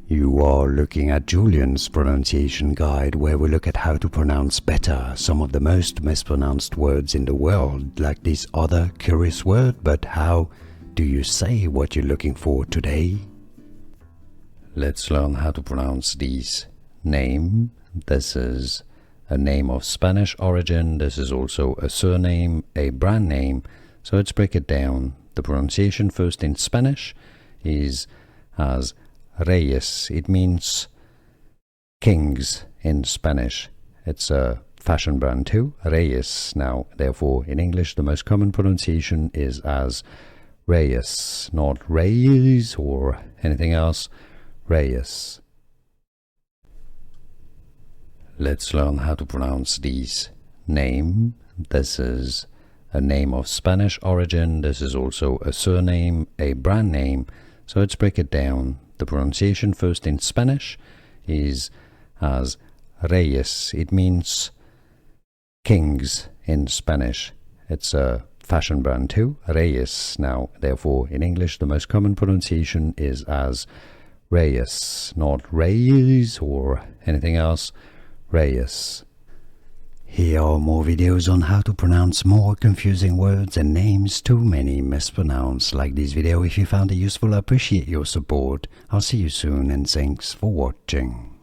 You are looking at Julian's pronunciation guide, where we look at how to pronounce better some of the most mispronounced words in the world, like this other curious word. But how do you say what you're looking for today? Let's learn how to pronounce these. Name. This is a name of Spanish origin. This is also a surname, a brand name. So let's break it down. The pronunciation first in Spanish is as Reyes. It means kings in Spanish. It's a fashion brand too, Reyes. Now, therefore, in English, the most common pronunciation is as Reyes, not Reyes or anything else. Reyes. Let's learn how to pronounce these. Name. This is a name of Spanish origin. This is also a surname, a brand name. So let's break it down. The pronunciation first in Spanish is as Reyes. It means kings in Spanish. It's a fashion brand too, Reyes. Now, therefore, in English, the most common pronunciation is as Reyes, not Reyes or anything else. Reyes. Here are more videos on how to pronounce more confusing words and names too many mispronounced. Like this video if you found it useful. I appreciate your support. I'll see you soon and thanks for watching.